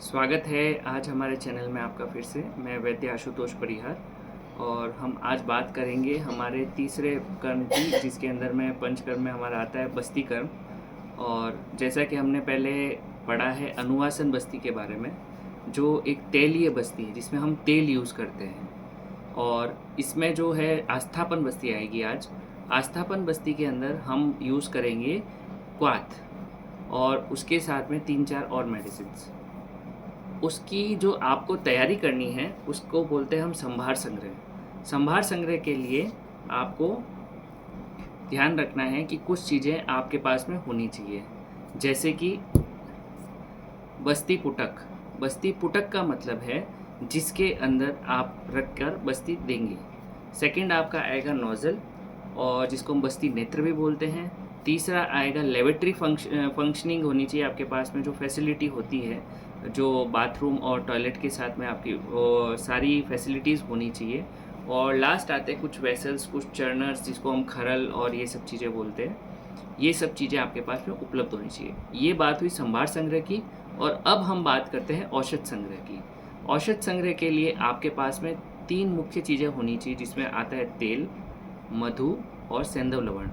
स्वागत है आज हमारे चैनल में आपका फिर से। मैं वैद्य आशुतोष परिहार और हम आज बात करेंगे हमारे तीसरे कर्म की, जिसके अंदर में पंचकर्म में हमारा आता है बस्ती कर्म। और जैसा कि हमने पहले पढ़ा है अनुवासन बस्ती के बारे में, जो एक तेलीय बस्ती है जिसमें हम तेल यूज़ करते हैं। और इसमें जो है आस्थापन बस्ती आएगी आज। आस्थापन बस्ती के अंदर हम यूज़ करेंगे क्वाथ और उसके साथ में 3-4 और मेडिसिन्स। उसकी जो आपको तैयारी करनी है उसको बोलते हैं हम संभार संग्रह। संभार संग्रह के लिए आपको ध्यान रखना है कि कुछ चीज़ें आपके पास में होनी चाहिए, जैसे कि बस्ती पुटक। बस्ती पुटक का मतलब है जिसके अंदर आप रखकर बस्ती देंगे। सेकंड आपका आएगा नोज़ल, और जिसको हम बस्ती नेत्र भी बोलते हैं। तीसरा आएगा लेबोरेटरी फंक्शनिंग होनी चाहिए आपके पास में, जो फैसिलिटी होती है, जो बाथरूम और टॉयलेट के साथ में आपकी वो सारी फैसिलिटीज़ होनी चाहिए। और लास्ट आते हैं कुछ वेसल्स, कुछ चर्नर्स जिसको हम खरल और ये सब चीज़ें बोलते हैं। ये सब चीज़ें आपके पास में उपलब्ध होनी चाहिए। ये बात हुई संभार संग्रह की। और अब हम बात करते हैं औषध संग्रह की। औषध संग्रह के लिए आपके पास में 3 मुख्य चीज़ें होनी चाहिए, जिसमें आता है तेल, मधु और सेंधव लवण।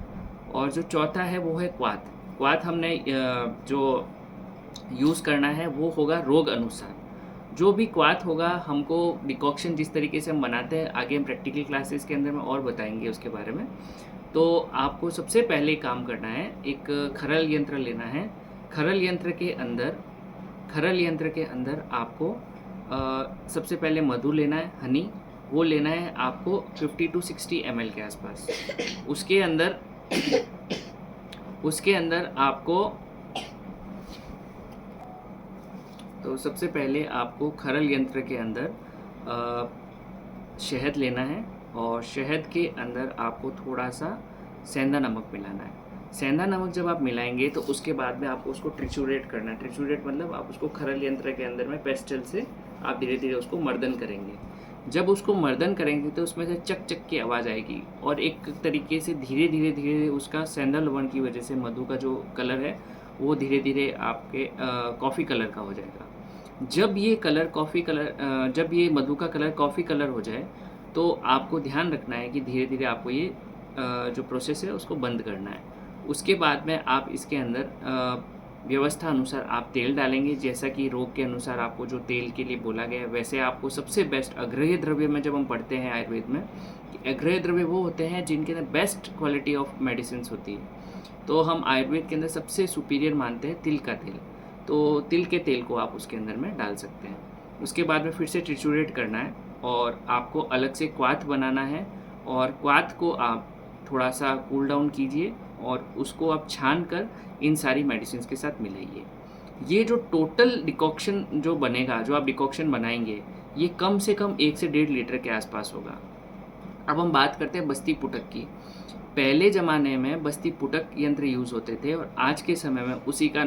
और जो चौथा है वो है क्वाथ। क्वाथ हमने जो यूज़ करना है वो होगा रोग अनुसार। जो भी क्वाथ होगा, हमको डिकॉक्शन जिस तरीके से हम बनाते हैं आगे हम प्रैक्टिकल क्लासेस के अंदर में और बताएंगे उसके बारे में। तो आपको सबसे पहले काम करना है, एक खरल यंत्र लेना है। खरल यंत्र के अंदर आपको सबसे पहले मधु लेना है, हनी। वो लेना है आपको 50 to 60 ml के आसपास। उसके अंदर आपको तो सबसे पहले आपको खरल यंत्र के अंदर शहद लेना है, और शहद के अंदर आपको थोड़ा सा सेंधा नमक मिलाना है। सेंधा नमक जब आप मिलाएंगे तो उसके बाद में आपको उसको ट्रिचुरेट करना है। ट्रिचुरेट मतलब आप उसको खरल यंत्र के अंदर में पेस्टल से आप धीरे धीरे उसको मर्दन करेंगे। जब उसको मर्दन करेंगे तो उसमें से चक चक की आवाज़ आएगी, और एक तरीके से धीरे धीरे उसका सेंधा लवण की वजह से मधु का जो कलर है वो धीरे धीरे आपके कॉफ़ी कलर का हो जाएगा। जब ये मधु का कलर कॉफ़ी कलर हो जाए तो आपको ध्यान रखना है कि धीरे धीरे आपको ये जो प्रोसेस है उसको बंद करना है। उसके बाद में आप इसके अंदर व्यवस्था अनुसार आप तेल डालेंगे, जैसा कि रोग के अनुसार आपको जो तेल के लिए बोला गया है। वैसे आपको सबसे बेस्ट अग्रह्य द्रव्य में जब हम पढ़ते हैं आयुर्वेद में, कि अग्रह्य द्रव्य वो होते हैं जिनके अंदर बेस्ट क्वालिटी ऑफ मेडिसिन होती है। तो हम आयुर्वेद के अंदर सबसे सुपीरियर मानते हैं तिल का तेल। तो तिल के तेल को आप उसके अंदर में डाल सकते हैं। उसके बाद में फिर से ट्रिचुरेट करना है, और आपको अलग से क्वाथ बनाना है। और क्वाथ को आप थोड़ा सा कूल डाउन कीजिए, और उसको आप छान कर इन सारी मेडिसिन के साथ मिलाइए। ये जो टोटल डिकॉक्शन जो बनेगा, जो आप डिकॉक्शन बनाएंगे, ये कम से कम 1 से 1.5 लीटर के आसपास होगा। अब हम बात करते हैं बस्ती पुटक की। पहले ज़माने में बस्ती पुटक यंत्र यूज़ होते थे, और आज के समय में उसी का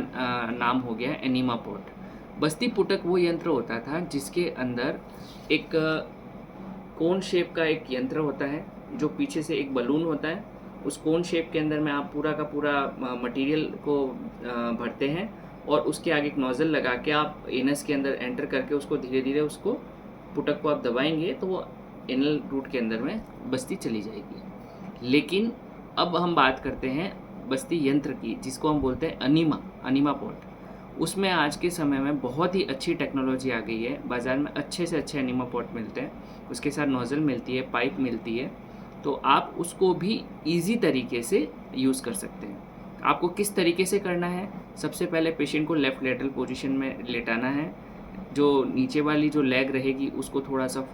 नाम हो गया एनीमा पॉट। बस्ती पुटक वो यंत्र होता था जिसके अंदर एक कोन शेप का एक यंत्र होता है, जो पीछे से एक बलून होता है। उस कोन शेप के अंदर में आप पूरा का पूरा मटेरियल को भरते हैं, और उसके आगे एक नोज़ल लगा के आप एनस के अंदर एंटर करके उसको धीरे धीरे उसको पुटक को आप दबाएंगे तो वो एनल रूट के अंदर में बस्ती चली जाएगी। लेकिन अब हम बात करते हैं बस्ती यंत्र की, जिसको हम बोलते हैं अनीमा पॉट। उसमें आज के समय में बहुत ही अच्छी टेक्नोलॉजी आ गई है। बाज़ार में अच्छे से अच्छे एनीमा पॉट मिलते हैं, उसके साथ नोज़ल मिलती है, पाइप मिलती है। तो आप उसको भी ईज़ी तरीके से यूज़ कर सकते हैं। आपको किस तरीके से करना है? सबसे पहले पेशेंट को लेफ़्ट लेटरल पोजीशन में लेटाना है। जो नीचे वाली जो लेग रहेगी उसको थोड़ा सा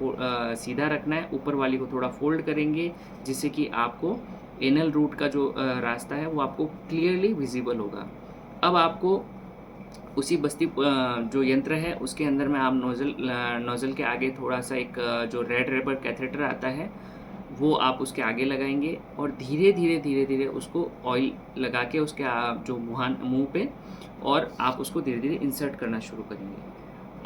सीधा रखना है, ऊपर वाली को थोड़ा फोल्ड करेंगे, जिससे कि आपको एनल रूट का जो रास्ता है वो आपको क्लियरली विजिबल होगा। अब आपको उसी बस्ती जो यंत्र है उसके अंदर में आप नोज़ल के आगे थोड़ा सा एक जो रेड रबर कैथेटर आता है वो आप उसके आगे लगाएंगे, और धीरे धीरे उसको ऑयल लगा के उसके जो मुँह पे, और आप उसको धीरे धीरे इंसर्ट करना शुरू करेंगे।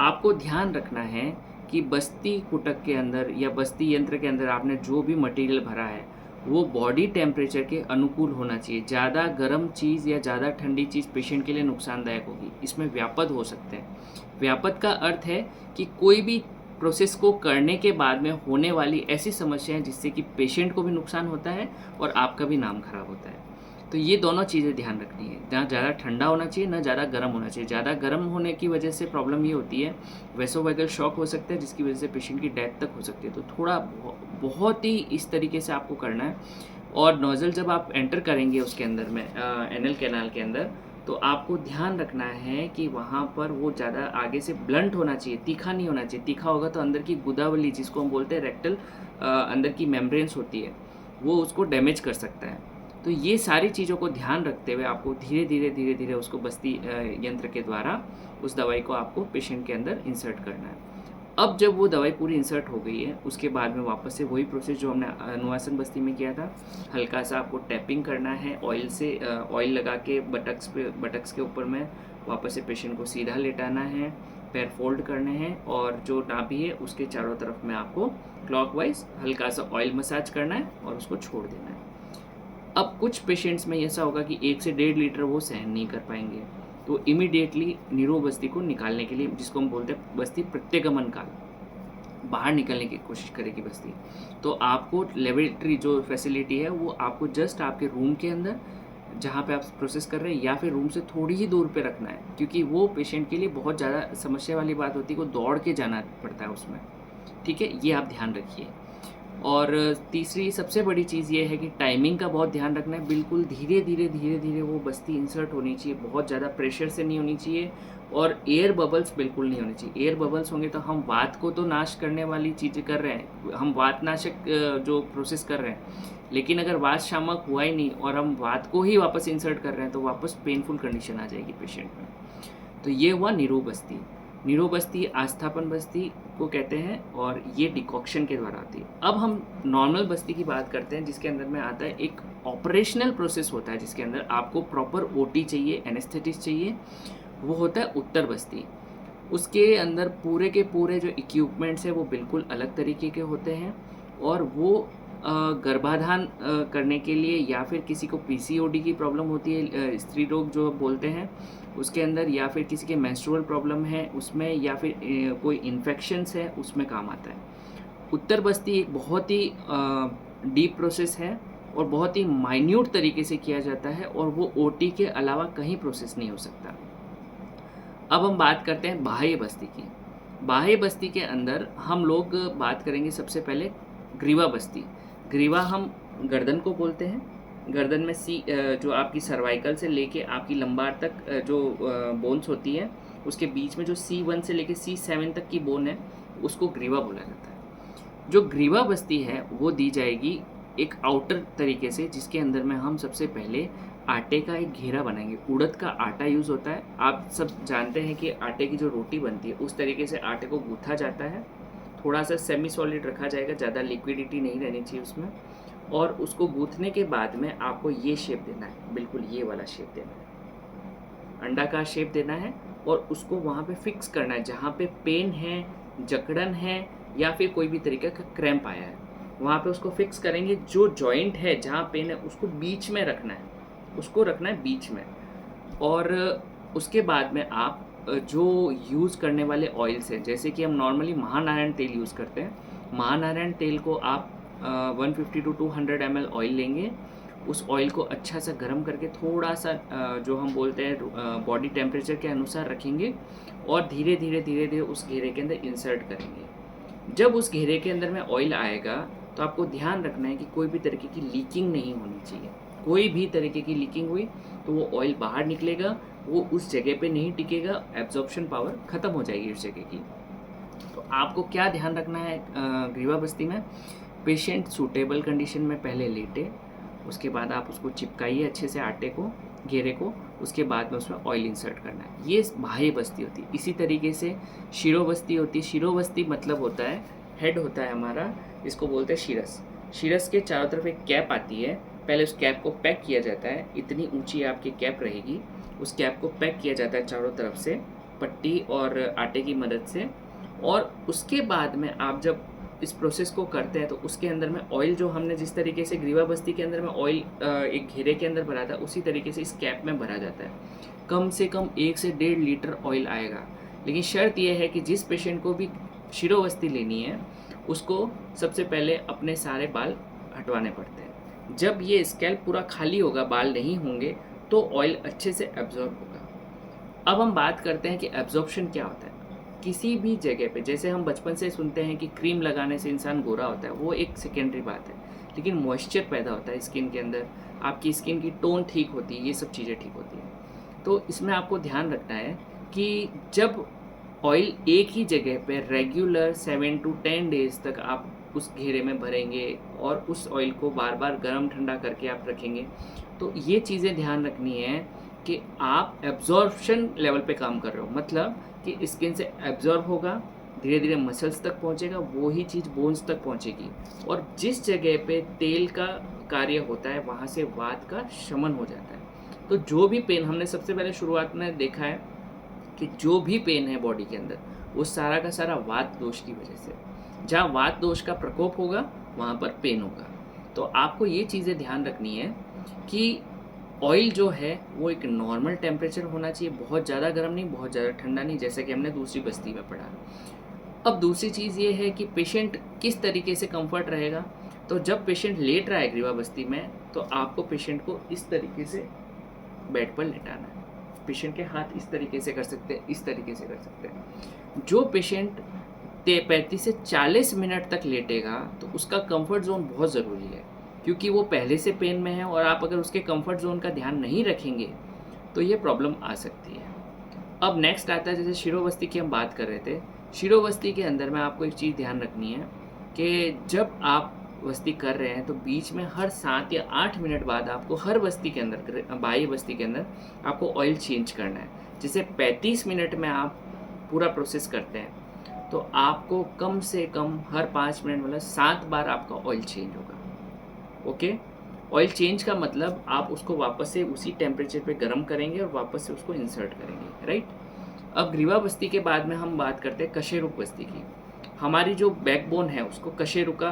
आपको ध्यान रखना है कि बस्ती पुटक के अंदर या बस्ती यंत्र के अंदर आपने जो भी मटेरियल भरा है वो बॉडी टेम्परेचर के अनुकूल होना चाहिए। ज़्यादा गर्म चीज़ या ज़्यादा ठंडी चीज़ पेशेंट के लिए नुकसानदायक होगी। इसमें व्यापद हो सकते हैं। व्यापद का अर्थ है कि कोई भी प्रोसेस को करने के बाद में होने वाली ऐसी समस्याएं जिससे कि पेशेंट को भी नुकसान होता है और आपका भी नाम खराब होता है। तो ये दोनों चीज़ें ध्यान रखनी है, ना ज़्यादा ठंडा होना चाहिए ना ज़्यादा गर्म होना चाहिए। ज़्यादा गर्म होने की वजह से प्रॉब्लम ये होती है, वेसोवैगल शॉक हो सकता है जिसकी वजह से पेशेंट की डेथ तक हो सकती है। तो थोड़ा बहुत ही इस तरीके से आपको करना है। और नोज़ल जब आप एंटर करेंगे उसके अंदर में एनल कैनाल के अंदर, तो आपको ध्यान रखना है कि वहाँ पर वो ज़्यादा आगे से ब्लंट होना चाहिए, तीखा नहीं होना चाहिए। तीखा होगा तो अंदर की गुदावली जिसको हम बोलते हैं रेक्टल अंदर की मेम्ब्रेन्स होती है, वो उसको डैमेज कर सकता है। तो ये सारी चीज़ों को ध्यान रखते हुए आपको धीरे धीरे उसको बस्ती यंत्र के द्वारा उस दवाई को आपको पेशेंट के अंदर इंसर्ट करना है। अब जब वो दवाई पूरी इंसर्ट हो गई है, उसके बाद में वापस से वही प्रोसेस जो हमने अनुवासन बस्ती में किया था। हल्का सा आपको टैपिंग करना है ऑयल से, ऑयल लगा के बटक्स के ऊपर में वापस से पेशेंट को सीधा लेटाना है, पैर फोल्ड करने हैं और जो नाभि है उसके चारों तरफ में आपको क्लॉकवाइज हल्का सा ऑयल मसाज करना है और उसको छोड़ देना है। अब कुछ पेशेंट्स में ऐसा होगा कि 1 से 1.5 लीटर वो सहन नहीं कर पाएंगे, तो इमीडिएटली नीरो बस्ती को निकालने के लिए, जिसको हम बोलते हैं बस्ती प्रत्यगमन काल, बाहर निकलने की कोशिश करेगी बस्ती। तो आपको लेबोरेटरी जो फैसिलिटी है वो आपको जस्ट आपके रूम के अंदर जहाँ पे आप प्रोसेस कर रहे हैं या फिर रूम से थोड़ी ही दूर पे रखना है, क्योंकि वो पेशेंट के लिए बहुत ज़्यादा समस्या वाली बात होती है, को दौड़ के जाना पड़ता है उसमें। ठीक है, ये आप ध्यान रखिए। और तीसरी सबसे बड़ी चीज़ ये है कि टाइमिंग का बहुत ध्यान रखना है। बिल्कुल धीरे धीरे वो बस्ती इंसर्ट होनी चाहिए, बहुत ज़्यादा प्रेशर से नहीं होनी चाहिए और एयर बबल्स बिल्कुल नहीं होने चाहिए। एयर बबल्स होंगे तो हम वात को तो नाश करने वाली चीज़ें कर रहे हैं, हम वात नाशक जो प्रोसेस कर रहे हैं, लेकिन अगर वात शामक हुआ ही नहीं और हम वात को ही वापस इंसर्ट कर रहे हैं तो वापस पेनफुल कंडीशन आ जाएगी पेशेंट में। तो ये हुआ नीरो बस्ती। नीरो बस्ती आस्थापन बस्ती को कहते हैं और ये डिकॉक्शन के द्वारा आती है। अब हम नॉर्मल बस्ती की बात करते हैं, जिसके अंदर में आता है एक ऑपरेशनल प्रोसेस होता है, जिसके अंदर आपको प्रॉपर ओटी चाहिए, एनेस्थेटिस्ट चाहिए, वो होता है उत्तर बस्ती। उसके अंदर पूरे के पूरे जो इक्विपमेंट्स हैं वो बिल्कुल अलग तरीके के होते हैं और वो गर्भाधान करने के लिए या फिर किसी को पीसीओडी की प्रॉब्लम होती है, स्त्री रोग जो बोलते हैं उसके अंदर, या फिर किसी के मेंस्ट्रुअल प्रॉब्लम है उसमें, या फिर कोई इन्फेक्शंस है उसमें काम आता है। उत्तर बस्ती एक बहुत ही डीप प्रोसेस है और बहुत ही माइन्यूट तरीके से किया जाता है और वो ओटी के अलावा कहीं प्रोसेस नहीं हो सकता। अब हम बात करते हैं बाह्य बस्ती की। बाह्य बस्ती के अंदर हम लोग बात करेंगे सबसे पहले ग्रीवा बस्ती। ग्रीवा हम गर्दन को बोलते हैं। गर्दन में जो आपकी सर्वाइकल से लेके आपकी लंबार तक जो बोन्स होती है, उसके बीच में जो C1 से लेके C7 तक की बोन है उसको ग्रीवा बोला जाता है। जो ग्रीवा बस्ती है वो दी जाएगी एक आउटर तरीके से, जिसके अंदर में हम सबसे पहले आटे का एक घेरा बनाएंगे। उड़द का आटा यूज़ होता है, आप सब जानते हैं कि आटे की जो रोटी बनती है उस तरीके से आटे को गूँथा जाता है, थोड़ा सा सेमी सॉलिड रखा जाएगा, ज़्यादा लिक्विडिटी नहीं रहनी चाहिए उसमें, और उसको गूँथने के बाद में आपको ये शेप देना है, बिल्कुल ये वाला शेप देना है, अंडाकार शेप देना है और उसको वहाँ पे फिक्स करना है। जहाँ पे पेन है, जकड़न है या फिर कोई भी तरीके का क्रैम्प आया है वहाँ पे उसको फिक्स करेंगे। जो जॉइंट है जहाँ पेन है उसको बीच में रखना है, उसको रखना है बीच में। और उसके बाद में आप जो यूज़ करने वाले ऑयल्स हैं, जैसे कि हम नॉर्मली महानारायण तेल यूज़ करते हैं, महानारायण तेल को आप 150 to 200 ml ऑयल लेंगे, उस ऑयल को अच्छा सा गर्म करके थोड़ा सा जो हम बोलते हैं बॉडी टेम्परेचर के अनुसार रखेंगे और धीरे धीरे उस घेरे के अंदर इंसर्ट करेंगे। जब उस घेरे के अंदर में ऑयल आएगा तो आपको ध्यान रखना है कि कोई भी तरीके की लीकिंग नहीं होनी चाहिए। कोई भी तरीके की लीकिंग हुई तो वो ऑयल बाहर निकलेगा, वो उस जगह पे नहीं टिकेगा, एब्जॉर्प्शन पावर ख़त्म हो जाएगी उस जगह की। तो आपको क्या ध्यान रखना है ग्रीवा बस्ती में, पेशेंट सूटेबल कंडीशन में पहले लेटे, उसके बाद आप उसको चिपकाइए अच्छे से आटे को, घेरे को, उसके बाद में उसमें ऑयल इंसर्ट करना है। ये बाह्य बस्ती होती है। इसी तरीके से शिरो बस्ती होती है। शिरो बस्ती मतलब होता है, हेड होता है हमारा, इसको बोलते हैं शिरस। शिरस के चारों तरफ एक कैप आती है, पहले उस कैप को पैक किया जाता है, इतनी ऊंची आपकी कैप रहेगी, उस कैप को पैक किया जाता है चारों तरफ से पट्टी और आटे की मदद से, और उसके बाद में आप जब इस प्रोसेस को करते हैं तो उसके अंदर में ऑयल जो हमने जिस तरीके से ग्रीवा बस्ती के अंदर में ऑयल एक घेरे के अंदर भरा था, उसी तरीके से इस कैप में भरा जाता है। कम से कम 1 से 1.5 लीटर ऑयल आएगा। लेकिन शर्त यह है कि जिस पेशेंट को भी शिरोवस्ती लेनी है उसको सबसे पहले अपने सारे बाल हटवाने पड़ते हैं। जब ये स्कैल्प पूरा खाली होगा, बाल नहीं होंगे, तो ऑयल अच्छे से एब्जॉर्ब होगा। अब हम बात करते हैं कि एब्जॉर्प्शन क्या होता है। किसी भी जगह पे, जैसे हम बचपन से सुनते हैं कि क्रीम लगाने से इंसान गोरा होता है, वो एक सेकेंडरी बात है, लेकिन मॉइस्चर पैदा होता है स्किन के अंदर, आपकी स्किन की टोन ठीक होती है, ये सब चीज़ें ठीक होती हैं। तो इसमें आपको ध्यान रखना है कि जब ऑयल एक ही जगह पे रेगुलर 7 to 10 डेज तक आप उस घेरे में भरेंगे और उस ऑयल को बार बार गर्म ठंडा करके आप रखेंगे, तो ये चीज़ें ध्यान रखनी है कि आप एब्जॉर्प्शन लेवल पे काम कर रहे हो। मतलब कि स्किन से एब्जॉर्ब होगा, धीरे धीरे मसल्स तक पहुंचेगा, वो ही चीज़ बोन्स तक पहुंचेगी, और जिस जगह पे तेल का कार्य होता है वहाँ से वात का शमन हो जाता है। तो जो भी पेन, हमने सबसे पहले शुरुआत में देखा है कि जो भी पेन है बॉडी के अंदर, वो सारा का सारा वात दोष की वजह से। जहाँ वात दोष का प्रकोप होगा वहाँ पर पेन होगा। तो आपको ये चीज़ें ध्यान रखनी है कि ऑयल जो है वो एक नॉर्मल टेम्परेचर होना चाहिए, बहुत ज़्यादा गर्म नहीं, बहुत ज़्यादा ठंडा नहीं, जैसे कि हमने दूसरी बस्ती में पढ़ा। अब दूसरी चीज़ ये है कि पेशेंट किस तरीके से कंफर्ट रहेगा। तो जब पेशेंट लेट रहा है ग्रीवा बस्ती में, तो आपको पेशेंट को इस तरीके से बेड पर लेटाना है। पेशेंट के हाथ इस तरीके से कर सकते हैं, इस तरीके से कर सकते हैं। जो पेशेंट 35 से 40 मिनट तक लेटेगा तो उसका कंफर्ट जोन बहुत ज़रूरी है, क्योंकि वो पहले से पेन में है, और आप अगर उसके कंफर्ट जोन का ध्यान नहीं रखेंगे तो ये प्रॉब्लम आ सकती है। अब नेक्स्ट आता है, जैसे शिरोवस्ती की हम बात कर रहे थे। शिरोवस्ती के अंदर में आपको एक चीज़ ध्यान रखनी है कि जब आप वस्ती कर रहे हैं तो बीच में हर 7 या 8 मिनट बाद आपको हर बस्ती के अंदर, बाह्य बस्ती के अंदर आपको ऑयल चेंज करना है। जैसे 35 मिनट में आप पूरा प्रोसेस करते हैं तो आपको कम से कम हर 5 मिनट मतलब 7 बार आपका ऑयल चेंज होगा। ओके, ऑयल चेंज का मतलब आप उसको वापस से उसी टेम्परेचर पे गर्म करेंगे और वापस से उसको इंसर्ट करेंगे, राइट। अब ग्रीवा बस्ती के बाद में हम बात करते हैं कशेरुक बस्ती की। हमारी जो बैकबोन है उसको कशेरुका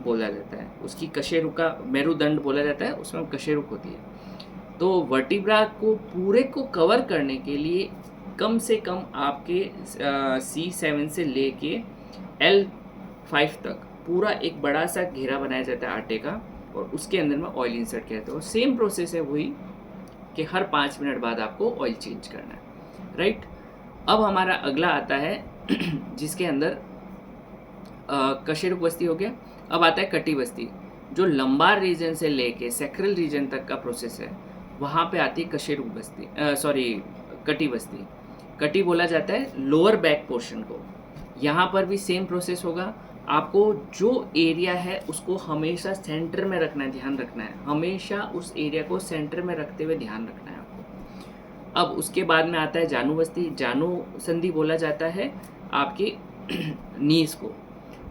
बोला जाता है, उसकी कशेरुका मेरुदंड बोला जाता है, उसमें कशेरुक होती है। तो वर्टिब्रा को पूरे को कवर करने के लिए कम से कम आपके C7 से लेके L5 तक पूरा एक बड़ा सा घेरा बनाया जाता है आटे का, और उसके अंदर में ऑयल इंसर्ट किया जाता है। और सेम प्रोसेस है वही कि हर 5 मिनट बाद आपको ऑयल चेंज करना है, राइट। अब हमारा अगला आता है जिसके अंदर कशेरुक बस्ती हो गया। अब आता है कटी बस्ती, जो लंबार रीजन से लेके सैक्रल रीजन तक का प्रोसेस है, वहाँ पे आती है कशेरुक बस्ती, कटी बस्ती। कटी बोला जाता है लोअर बैक पोर्शन को। यहाँ पर भी सेम प्रोसेस होगा। आपको जो एरिया है उसको हमेशा सेंटर में रखना है, ध्यान रखना है, हमेशा उस एरिया को सेंटर में रखते हुए ध्यान रखना है आपको। अब उसके बाद में आता है जानु बस्ती। जानु संधि बोला जाता है आपकी नीज को।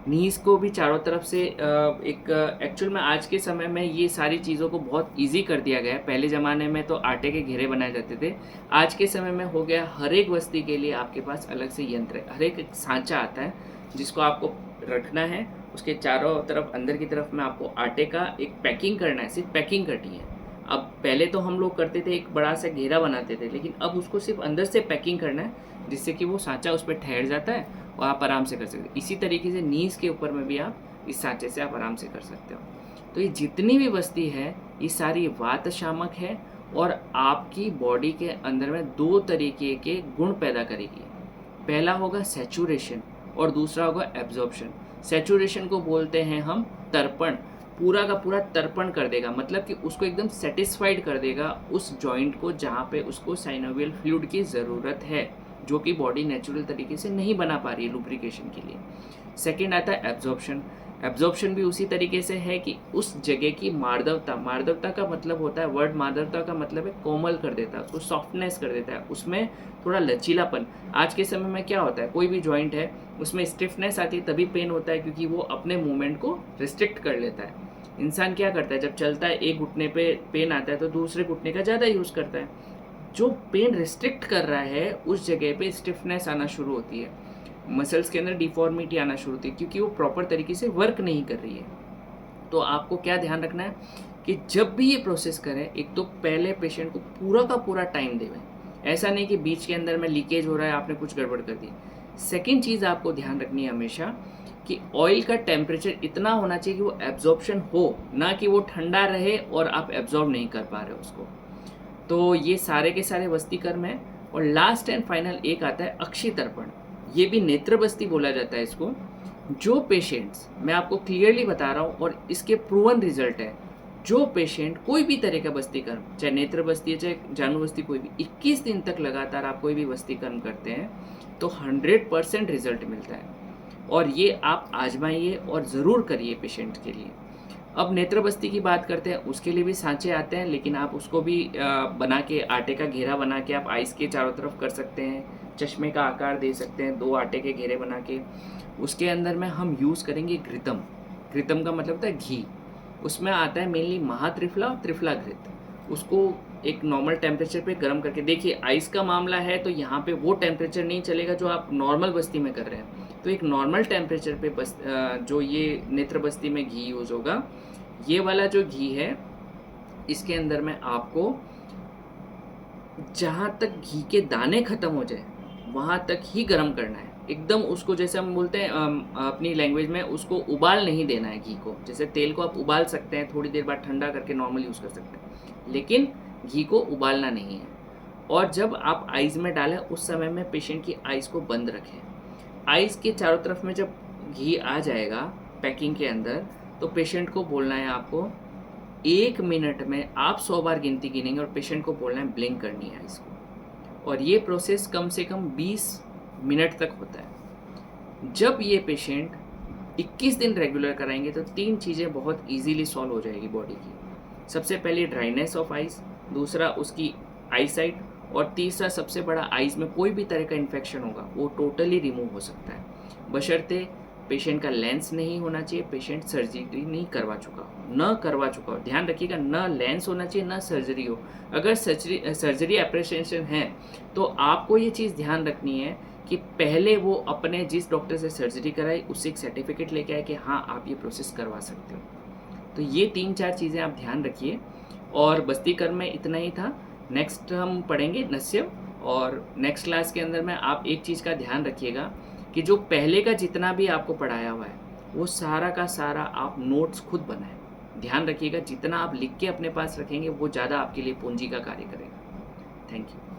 नीज को भी चारों तरफ से एक एक्चुअल में आज के समय में ये सारी चीज़ों को बहुत इजी कर दिया गया है। पहले ज़माने में तो आटे के घेरे बनाए जाते थे, आज के समय में हो गया हर एक बस्ती के लिए आपके पास अलग से यंत्र है। हर एक सांचा आता है जिसको आपको रखना है, उसके चारों तरफ अंदर की तरफ में आपको आटे का एक पैकिंग करना है, सिर्फ पैकिंग करनी है। अब पहले तो हम लोग करते थे एक बड़ा सा घेरा बनाते थे, लेकिन अब उसको सिर्फ अंदर से पैकिंग करना है, जिससे कि वो सांचा उस पर ठहर जाता है और आप आराम से कर सकते हो। इसी तरीके से नीज के ऊपर में भी आप इस सांचे से आप आराम से कर सकते हो। तो ये जितनी भी बस्ती है ये सारी वात शामक है, और आपकी बॉडी के अंदर में 2 तरीके के गुण पैदा करेगी। पहला होगा सैचुरेशन और दूसरा होगा एब्जॉर्प्शन। सैचुरेशन को बोलते हैं हम तर्पण, पूरा का पूरा तर्पण कर देगा, मतलब कि उसको एकदम सेटिस्फाइड कर देगा उस जॉइंट को जहाँ पे उसको साइनोवियल फ्लूइड की ज़रूरत है, जो कि बॉडी नेचुरल तरीके से नहीं बना पा रही है लुब्रिकेशन के लिए। सेकेंड आता है एब्जॉर्प्शन। एब्जॉर्प्शन भी उसी तरीके से है कि उस जगह की मार्दवता, मार्दवता का मतलब होता है, वर्ड मार्दवता का मतलब है कोमल कर देता है, उसको सॉफ्टनेस कर देता है, उसमें थोड़ा लचीलापन। आज के समय में क्या होता है, कोई भी जॉइंट है उसमें स्टिफनेस आती है तभी पेन होता है, क्योंकि वो अपने मूवमेंट को रिस्ट्रिक्ट कर लेता है। इंसान क्या करता है, जब चलता है एक घुटने पे पेन आता है तो दूसरे घुटने का ज़्यादा यूज़ करता है। जो पेन रिस्ट्रिक्ट कर रहा है उस जगह पे स्टिफनेस आना शुरू होती है। मसल्स के अंदर डिफॉर्मिटी आना शुरू होती है, क्योंकि वो प्रॉपर तरीके से वर्क नहीं कर रही है। तो आपको क्या ध्यान रखना है कि जब भी ये प्रोसेस करें, एक तो पहले पेशेंट को पूरा का पूरा टाइम देवें। ऐसा नहीं कि बीच के अंदर में लीकेज हो रहा है, आपने कुछ गड़बड़ कर दी। सेकेंड चीज़ आपको ध्यान रखनी है हमेशा कि ऑयल का टेम्परेचर इतना होना चाहिए कि वो एब्जॉर्प्शन हो, ना कि वो ठंडा रहे और आप एब्जॉर्ब नहीं कर पा रहे हो उसको। तो ये सारे के सारे वस्तीकर्म हैं। और लास्ट एंड फाइनल एक आता है अक्षि तर्पण। ये भी नेत्रबस्ती बोला जाता है इसको। जो पेशेंट्स, मैं आपको क्लियरली बता रहा हूँ और इसके प्रूवन रिजल्ट है, जो पेशेंट कोई भी तरह का वस्तीकर्म, चाहे नेत्र बस्ती है चाहे जानु बस्ती, कोई भी 21 दिन तक लगातार आप कोई भी वस्तीकर्म करते हैं तो 100% रिजल्ट मिलता है। और ये आप आजमाइए और ज़रूर करिए पेशेंट के लिए। अब नेत्र बस्ती की बात करते हैं, उसके लिए भी सांचे आते हैं, लेकिन आप उसको भी बना के, आटे का घेरा बना के आप आइस के चारों तरफ कर सकते हैं। चश्मे का आकार दे सकते हैं 2 आटे के घेरे बना के। उसके अंदर में हम यूज़ करेंगे घृतम। घृतम का मतलब होता है घी। उसमें आता है मेनली महात्रिफला और त्रिफला घृत। उसको एक नॉर्मल टेम्परेचर पे गर्म करके, देखिए आइस का मामला है तो यहाँ पे वो टेम्परेचर नहीं चलेगा जो आप नॉर्मल बस्ती में कर रहे हैं। तो एक नॉर्मल टेम्परेचर पे जो ये नेत्र बस्ती में घी यूज़ होगा, ये वाला जो घी है, इसके अंदर में आपको जहाँ तक घी के दाने ख़त्म हो जाए वहाँ तक ही गर्म करना है। एकदम उसको, जैसे हम बोलते हैं अपनी लैंग्वेज में, उसको उबाल नहीं देना है घी को। जैसे तेल को आप उबाल सकते हैं, थोड़ी देर बाद ठंडा करके नॉर्मल यूज़ कर सकते हैं, लेकिन घी को उबालना नहीं है। और जब आप आइज़ में डालें उस समय में पेशेंट की आइज़ को बंद रखें। आइज़ के चारों तरफ में जब घी आ जाएगा पैकिंग के अंदर, तो पेशेंट को बोलना है आपको 1 मिनट में आप 100 बार गिनती गिनेंगे और पेशेंट को बोलना है ब्लिंक करनी है आइज़ को। और ये प्रोसेस कम से कम 20 मिनट तक होता है। जब ये पेशेंट 21 दिन रेगुलर कराएंगे तो 3 चीज़ें बहुत इजीली सॉल्व हो जाएगी बॉडी की। सबसे पहले ड्राइनेस ऑफ आइज़, दूसरा उसकी आई साइट, और तीसरा सबसे बड़ा, आइज़ में कोई भी तरह का इन्फेक्शन होगा वो टोटली रिमूव हो सकता है, बशर्ते पेशेंट का लेंस नहीं होना चाहिए, पेशेंट सर्जरी नहीं करवा चुका हो। ध्यान रखिएगा, न लेंस होना चाहिए न सर्जरी हो। अगर सर्जरी एप्रेशिएशन है तो आपको ये चीज़ ध्यान रखनी है कि पहले वो अपने जिस डॉक्टर से सर्जरी कराई उससे एक सर्टिफिकेट लेके आए कि हाँ आप ये प्रोसेस करवा सकते हो। तो ये 3-4 चीज़ें आप ध्यान रखिए। और बस्तीकर्म में इतना ही था। नेक्स्ट हम पढ़ेंगे नस्यम। और नेक्स्ट क्लास के अंदर में आप एक चीज़ का ध्यान रखिएगा कि जो पहले का जितना भी आपको पढ़ाया हुआ है वो सारा का सारा आप नोट्स खुद बनाएं। ध्यान रखिएगा, जितना आप लिख के अपने पास रखेंगे वो ज़्यादा आपके लिए पूंजी का कार्य करेगा। Thank you.